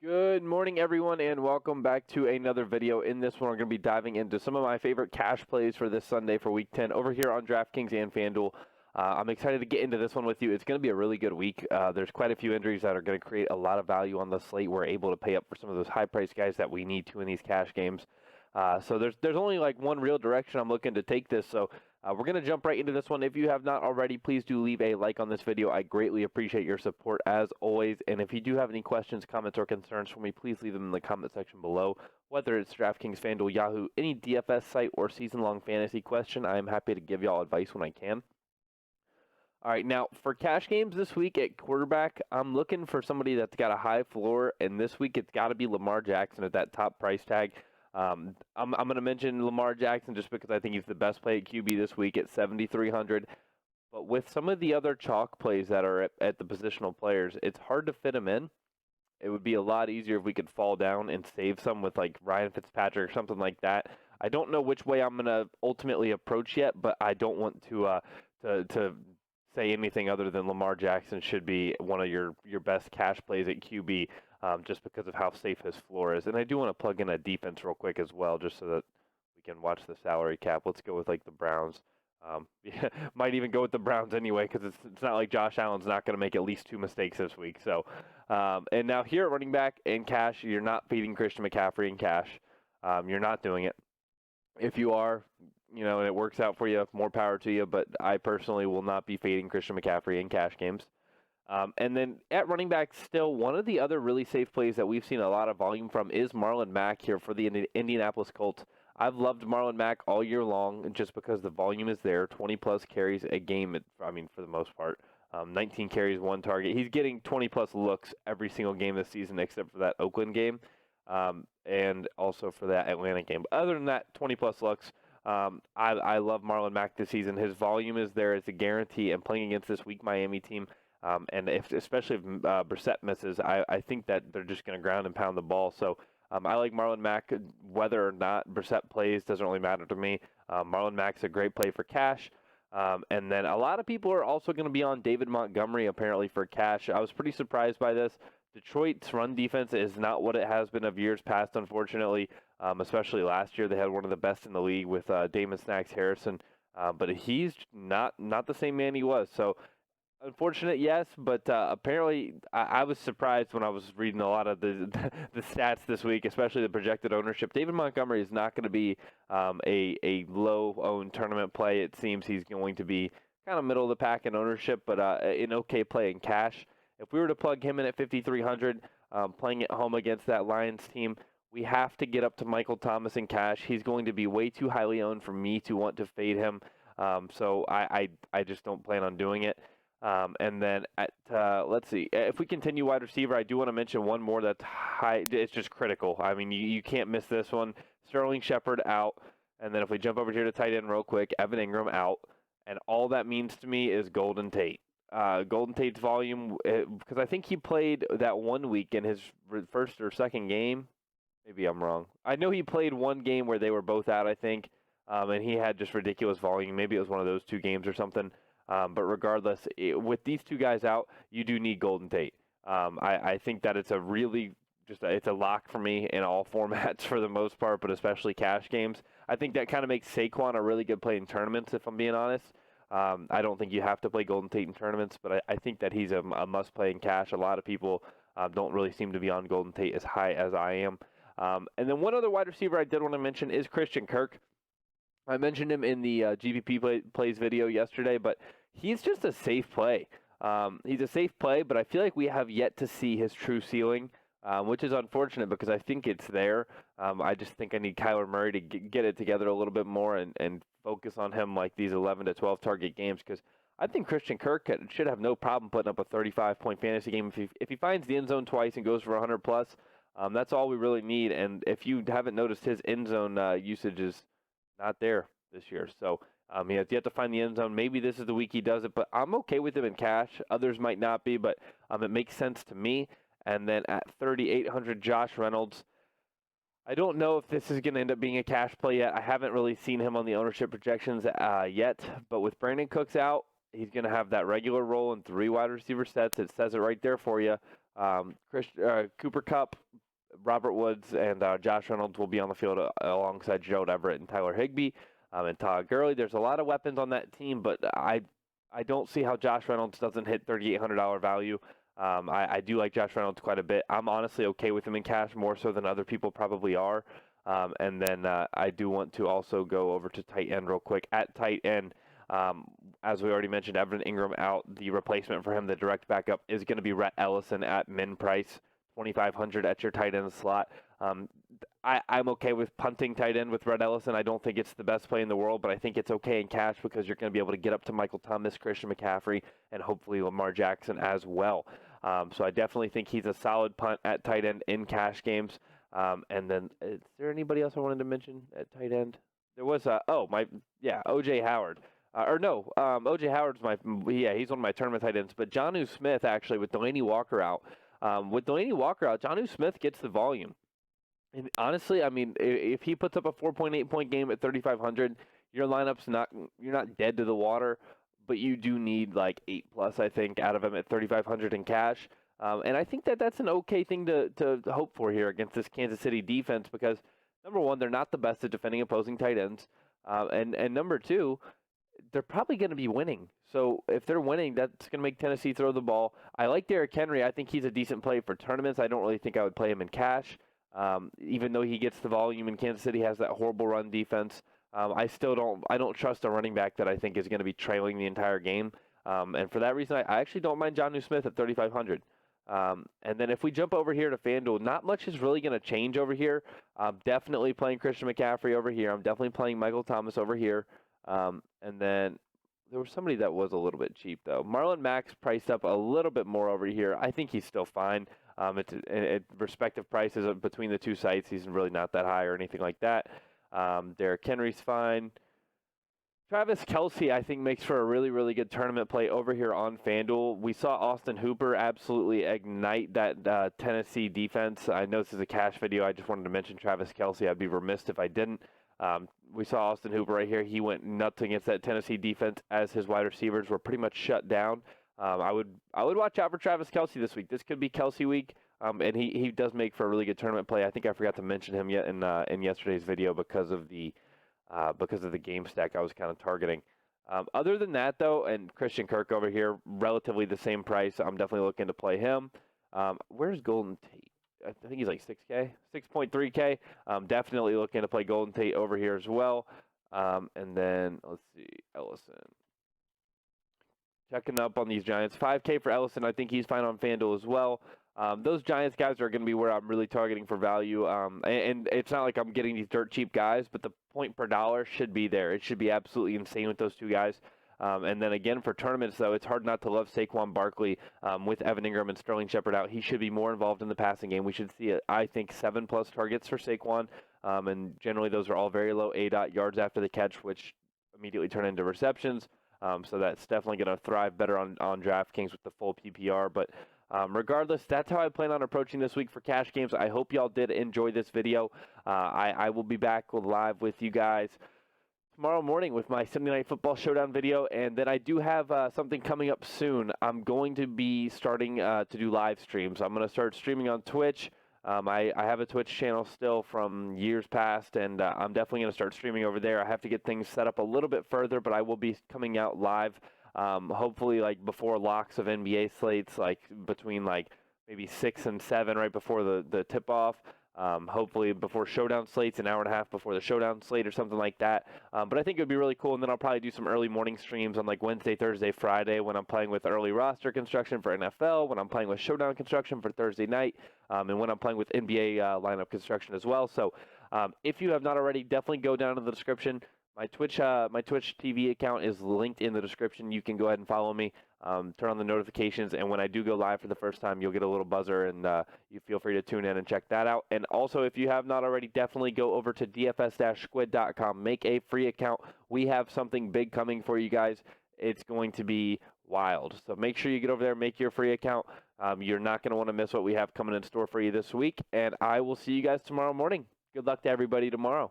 Good morning, everyone, and welcome back to another video. In this one, we're going to be diving into some of my favorite cash plays for this Sunday for Week 10 over here on Draftkings and FanDuel. I'm excited to get into this one with you. It's going to be a really good week. There's quite a few injuries that are going to create a lot of value on the slate. We're able to pay up for some of those high-priced guys that we need to in these cash games. So there's only like one real direction I'm looking to take this. So we're going to jump right into this one. If you have not already, please do leave a like on this video. I greatly appreciate your support as always. And if you do have any questions, comments, or concerns for me, please leave them in the comment section below. Whether it's DraftKings, FanDuel, Yahoo, any DFS site, or season-long fantasy question, I am happy to give y'all advice when I can. All right, now for cash games this week at quarterback, I'm looking for somebody that's got a high floor, and this week it's got to be Lamar Jackson at that top price tag. I'm going to mention Lamar Jackson just because I think he's the best play at QB this week at 7,300. But with some of the other chalk plays that are at the positional players, it's hard to fit them in. It would be a lot easier if we could fall down and save some with like Ryan Fitzpatrick or something like that. I don't know which way I'm going to ultimately approach yet, but I don't want to say anything other than Lamar Jackson should be one of your best cash plays at QB, just because of how safe his floor is. And I do want to plug in a defense real quick as well, just so that we can watch the salary cap. Let's go with like the Browns. Yeah, might even go with the Browns anyway, because it's not like Josh Allen's not going to make at least 2 mistakes this week. So, and now here at running back in cash, you're not feeding Christian McCaffrey in cash. You're not doing it. If you are, and it works out for you, more power to you. But I personally will not be fading Christian McCaffrey in cash games. And then at running back, still one of the other really safe plays that we've seen a lot of volume from is Marlon Mack here for the Indianapolis Colts. I've loved Marlon Mack all year long just because the volume is there. 20-plus carries a game, for the most part. 19 carries, 1 target. He's getting 20-plus looks every single game this season except for that Oakland game and also for that Atlanta game. But other than that, 20-plus looks. I love Marlon Mack this season. His volume is there. It's a guarantee. And playing against this weak Miami team, and especially if Brissett misses, I think that they're just going to ground and pound the ball. So I like Marlon Mack. Whether or not Brissett plays doesn't really matter to me. Marlon Mack's a great play for cash. And then a lot of people are also going to be on David Montgomery apparently for cash. I was pretty surprised by this. Detroit's run defense is not what it has been of years past, unfortunately, especially last year. They had one of the best in the league with Damon Snacks Harrison, but he's not the same man he was. So unfortunate, yes, but apparently I was surprised when I was reading a lot of the the stats this week, especially the projected ownership. David Montgomery is not going to be a low-owned tournament play. It seems he's going to be kind of middle of the pack in ownership, but an okay play in cash. If we were to plug him in at 5,300, playing at home against that Lions team, we have to get up to Michael Thomas in cash. He's going to be way too highly owned for me to want to fade him, so I just don't plan on doing it. And then let's see, if we continue wide receiver, I do want to mention one more that's high. It's just critical. I mean, you can't miss this one. Sterling Shepard out. And then if we jump over here to tight end real quick, Evan Ingram out. And all that means to me is Golden Tate. Golden Tate's volume, because I think he played that 1 week in his first or second game. Maybe I'm wrong. I know he played one game where they were both out, I think, and he had just ridiculous volume. Maybe it was one of those 2 games or something. But regardless, with these 2 guys out, you do need Golden Tate. I think that it's a really it's a lock for me in all formats for the most part, but especially cash games. I think that kind of makes Saquon a really good play in tournaments, if I'm being honest. I don't think you have to play Golden Tate in tournaments, but I think that he's a must-play in cash. A lot of people don't really seem to be on Golden Tate as high as I am. And then one other wide receiver I did want to mention is Christian Kirk. I mentioned him in the GPP plays video yesterday, but he's just a safe play. He's a safe play, but I feel like we have yet to see his true ceiling, which is unfortunate because I think it's there. I just think I need Kyler Murray to get it together a little bit more and focus on him like these 11 to 12 target games, because I think Christian Kirk should have no problem putting up a 35-point fantasy game. If he finds the end zone twice and goes for 100 plus, that's all we really need. And if you haven't noticed, his end zone usage is not there this year. So he has yet to find the end zone. Maybe this is the week he does it, but I'm okay with him in cash. Others might not be, but it makes sense to me. And then at 3,800, Josh Reynolds. I don't know if this is going to end up being a cash play yet. I haven't really seen him on the ownership projections yet, but with Brandon Cooks out, he's going to have that regular role in 3 wide receiver sets. It says it right there for you. Cooper Kupp, Robert Woods, and Josh Reynolds will be on the field alongside Gerald Everett and Tyler Higbee and Todd Gurley. There's a lot of weapons on that team, but I don't see how Josh Reynolds doesn't hit $3,800 value. I do like Josh Reynolds quite a bit. I'm honestly okay with him in cash, more so than other people probably are. And then I do want to also go over to tight end real quick. At tight end, as we already mentioned, Evan Ingram out. The replacement for him, the direct backup, is going to be Rhett Ellison at min price, $2,500 at your tight end slot. I'm okay with punting tight end with Rhett Ellison. I don't think it's the best play in the world, but I think it's okay in cash because you're going to be able to get up to Michael Thomas, Christian McCaffrey, and hopefully Lamar Jackson as well. So I definitely think he's a solid punt at tight end in cash games. And then, is there anybody else I wanted to mention at tight end? There was O.J. Howard. O.J. Howard's he's one of my tournament tight ends. But Jonnu Smith, actually, with Delaney Walker out. Jonnu Smith gets the volume. And honestly, I mean, if he puts up a 4.8-point game at 3,500, your lineup's you're not dead to the water, but you do need like 8+, I think, out of him at 3,500 in cash. And I think that's an okay thing to hope for here against this Kansas City defense because, number one, they're not the best at defending opposing tight ends. And number two, they're probably going to be winning. So if they're winning, that's going to make Tennessee throw the ball. I like Derrick Henry. I think he's a decent play for tournaments. I don't really think I would play him in cash. Even though he gets the volume and Kansas City has that horrible run defense, I don't trust a running back that I think is going to be trailing the entire game. And for that reason, I actually don't mind Jonnu Smith at 3,500. And then if we jump over here to FanDuel, not much is really going to change over here. I'm definitely playing Christian McCaffrey over here. I'm definitely playing Michael Thomas over here. And then there was somebody that was a little bit cheap, though. Marlon Mack's priced up a little bit more over here. I think he's still fine. It's respective prices between the two sites. He's really not that high or anything like that. Derrick Henry's fine. Travis Kelce, I think, makes for a really, really good tournament play over here on FanDuel. We saw Austin Hooper absolutely ignite that Tennessee defense. I know this is a cash video. I just wanted to mention Travis Kelce. I'd be remiss if I didn't. We saw Austin Hooper right here. He went nuts against that Tennessee defense as his wide receivers were pretty much shut down. I would watch out for Travis Kelce this week. This could be Kelce week, and he does make for a really good tournament play. I think I forgot to mention him yet in yesterday's video because of the game stack I was kind of targeting. Other than that, though, and Christian Kirk over here, relatively the same price. I'm definitely looking to play him. Where's Golden Tate? I think he's like 6K, 6.3K. Definitely looking to play Golden Tate over here as well. And then, let's see, Ellison. Checking up on these Giants. 5K for Ellison. I think he's fine on FanDuel as well. Those Giants guys are going to be where I'm really targeting for value. And it's not like I'm getting these dirt cheap guys, but the point per dollar should be there. It should be absolutely insane with those two guys. And then again, for tournaments, though, it's hard not to love Saquon Barkley with Evan Ingram and Sterling Shepard out. He should be more involved in the passing game. We should see, I think, 7+ targets for Saquon. And generally, those are all very low ADOT yards after the catch, which immediately turn into receptions. So that's definitely going to thrive better on DraftKings with the full PPR. But regardless, that's how I plan on approaching this week for cash games. I hope y'all did enjoy this video. I will be back live with you guys tomorrow morning with my Sunday Night Football Showdown video, and then I do have something coming up soon. I'm going to be starting to do live streams. I'm going to start streaming on Twitch. I have a Twitch channel still from years past, and I'm definitely going to start streaming over there. I have to get things set up a little bit further, but I will be coming out live, hopefully like before locks of NBA slates, like between like maybe 6 and 7 right before the tip-off. Hopefully before showdown slates, an hour and a half before the showdown slate or something like that. But I think it would be really cool. And then I'll probably do some early morning streams on like Wednesday, Thursday, Friday when I'm playing with early roster construction for NFL, when I'm playing with showdown construction for Thursday night, and when I'm playing with NBA lineup construction as well. So if you have not already, definitely go down to the description. My Twitch TV account is linked in the description. You can go ahead and follow me. Turn on the notifications, and when I do go live for the first time, you'll get a little buzzer, and you feel free to tune in and check that out. And also, if you have not already, definitely go over to dfs-squid.com. Make a free account. We have something big coming for you guys. It's going to be wild. So make sure you get over there, make your free account. You're not going to want to miss what we have coming in store for you this week, and I will see you guys tomorrow morning. Good luck to everybody tomorrow.